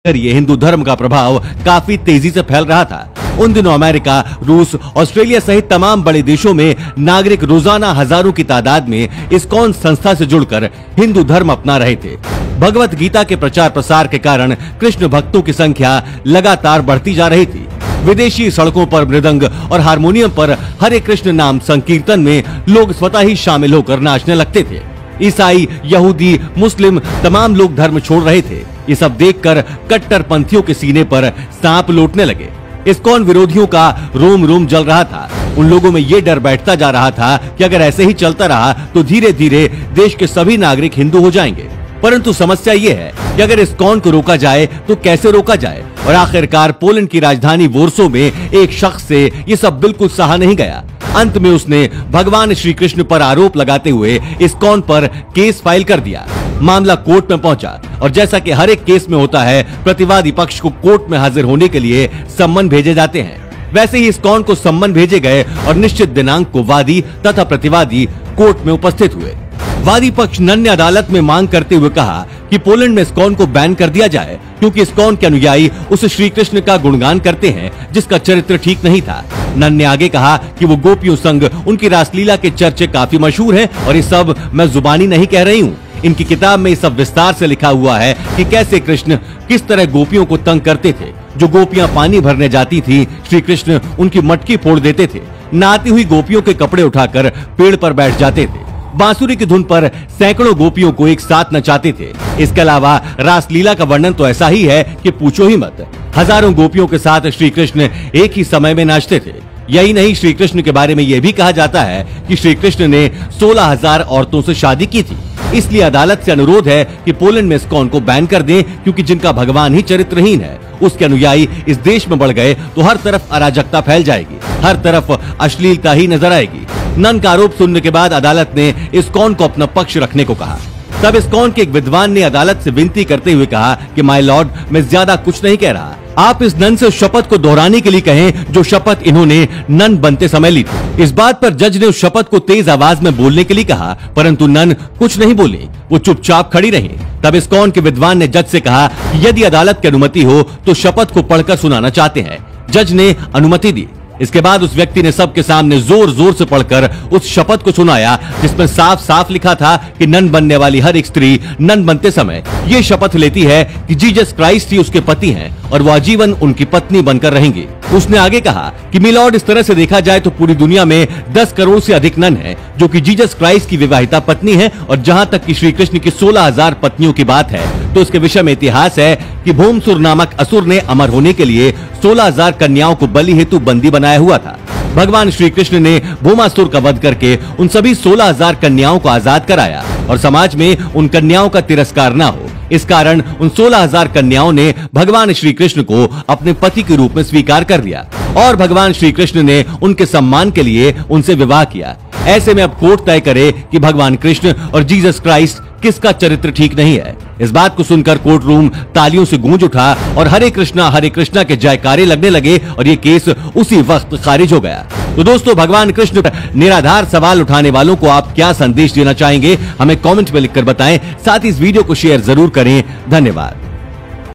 ये हिंदू धर्म का प्रभाव काफी तेजी से फैल रहा था। उन दिनों अमेरिका, रूस, ऑस्ट्रेलिया सहित तमाम बड़े देशों में नागरिक रोजाना हजारों की तादाद में इस्कॉन संस्था से जुड़कर हिंदू धर्म अपना रहे थे। भगवत गीता के प्रचार प्रसार के कारण कृष्ण भक्तों की संख्या लगातार बढ़ती जा रही थी। विदेशी सड़कों पर मृदंग और हारमोनियम पर हरे कृष्ण नाम संकीर्तन में लोग स्वतः ही शामिल होकर नाचने लगते थे। ईसाई, यहूदी, मुस्लिम तमाम लोग धर्म छोड़ रहे थे। ये सब देखकर कट्टरपंथियों के सीने पर सांप लौटने लगे। इस्कॉन विरोधियों का रोम रोम जल रहा था। उन लोगों में ये डर बैठता जा रहा था कि अगर ऐसे ही चलता रहा तो धीरे धीरे देश के सभी नागरिक हिंदू हो जाएंगे। परंतु समस्या ये है कि अगर इस्कॉन को रोका जाए तो कैसे रोका जाए, और आखिरकार पोलैंड की राजधानी वॉर्सो में एक शख्स से ये सब बिल्कुल सहा नहीं गया। अंत में उसने भगवान श्री कृष्ण पर आरोप लगाते हुए इस्कॉन पर केस फाइल कर दिया। मामला कोर्ट में पहुंचा और जैसा कि हर एक केस में होता है, प्रतिवादी पक्ष को कोर्ट में हाजिर होने के लिए सम्मन भेजे जाते हैं। वैसे ही इस्कॉन को सम्मन भेजे गए और निश्चित दिनांक को वादी तथा प्रतिवादी कोर्ट में उपस्थित हुए। वादी पक्ष नन ने अदालत में मांग करते हुए कहा कि पोलैंड में इस्कॉन को बैन कर दिया जाए, क्योंकि इस्कॉन के अनुयायी उस श्री कृष्ण का गुणगान करते हैं जिसका चरित्र ठीक नहीं था। नन ने आगे कहा कि वो गोपियों संग उनकी रासलीला के चर्चे काफी मशहूर हैं और ये सब मैं जुबानी नहीं कह रही हूँ। इनकी किताब में ये सब विस्तार से लिखा हुआ है कि कैसे कृष्ण किस तरह गोपियों को तंग करते थे। जो गोपियां पानी भरने जाती थी, श्री कृष्ण उनकी मटकी फोड़ देते थे। नहाती हुई गोपियों के कपड़े उठाकर पेड़ पर बैठ जाते थे। बांसुरी की धुन पर सैकड़ों गोपियों को एक साथ नचाते थे। इसके अलावा रासलीला का वर्णन तो ऐसा ही है कि पूछो ही मत। हजारों गोपियों के साथ श्री कृष्ण एक ही समय में नाचते थे। यही नहीं, श्री कृष्ण के बारे में यह भी कहा जाता है कि श्री कृष्ण ने 16,000 औरतों से शादी की थी। इसलिए अदालत से अनुरोध है कि पोलैंड में इस्कॉन को बैन कर दें, क्योंकि जिनका भगवान ही चरित्रहीन है, उसके अनुयायी इस देश में बढ़ गए तो हर तरफ अराजकता फैल जाएगी, हर तरफ अश्लीलता ही नजर आएगी। नन का आरोप सुनने के बाद अदालत ने इस्कॉन को अपना पक्ष रखने को कहा। तब इस्कॉन के एक विद्वान ने अदालत से विनती करते हुए कहा कि माय लॉर्ड, मैं ज्यादा कुछ नहीं कह रहा। आप इस नन से शपथ को दोहराने के लिए कहें जो शपथ इन्होंने नन बनते समय ली थी। इस बात पर जज ने उस शपथ को तेज आवाज में बोलने के लिए कहा, परंतु नन कुछ नहीं बोली, वो चुपचाप खड़ी रही। तब इस्कॉन के विद्वान ने जज से कहा कि यदि अदालत की अनुमति हो तो शपथ को पढ़कर सुनाना चाहते हैं। जज ने अनुमति दी। इसके बाद उस व्यक्ति ने सबके सामने जोर जोर से पढ़कर उस शपथ को सुनाया, जिसमें साफ साफ लिखा था कि नन बनने वाली हर एक स्त्री नन बनते समय ये शपथ लेती है कि जीसस क्राइस्ट ही उसके पति हैं और वो आजीवन उनकी पत्नी बनकर रहेंगी। उसने आगे कहा कि मिलॉर्ड, इस तरह से देखा जाए तो पूरी दुनिया में 10 करोड़ से अधिक नन हैं जो कि जीसस क्राइस्ट की विवाहिता पत्नी है, और जहाँ तक कि श्री कृष्ण की 16,000 पत्नियों की बात है तो इसके विषय में इतिहास है कि भौमसुर नामक असुर ने अमर होने के लिए 16,000 कन्याओं को बलि हेतु बंदी बनाया हुआ था। भगवान श्री कृष्ण ने भौमासुर का वध करके उन सभी 16,000 कन्याओं को आजाद कराया और समाज में उन कन्याओं का तिरस्कार न हो, इस कारण उन 16,000 कन्याओं ने भगवान श्री कृष्ण को अपने पति के रूप में स्वीकार कर लिया और भगवान श्री कृष्ण ने उनके सम्मान के लिए उनसे विवाह किया। ऐसे में अब कोर्ट तय करे कि भगवान कृष्ण और जीसस क्राइस्ट किसका चरित्र ठीक नहीं है। इस बात को सुनकर कोर्ट रूम तालियों से गूंज उठा और हरे कृष्णा के जयकारे लगने लगे और ये केस उसी वक्त खारिज हो गया। तो दोस्तों, भगवान कृष्ण पर निराधार सवाल उठाने वालों को आप क्या संदेश देना चाहेंगे, हमें कमेंट में लिखकर बताएं। साथ ही इस वीडियो को शेयर जरूर करें। धन्यवाद।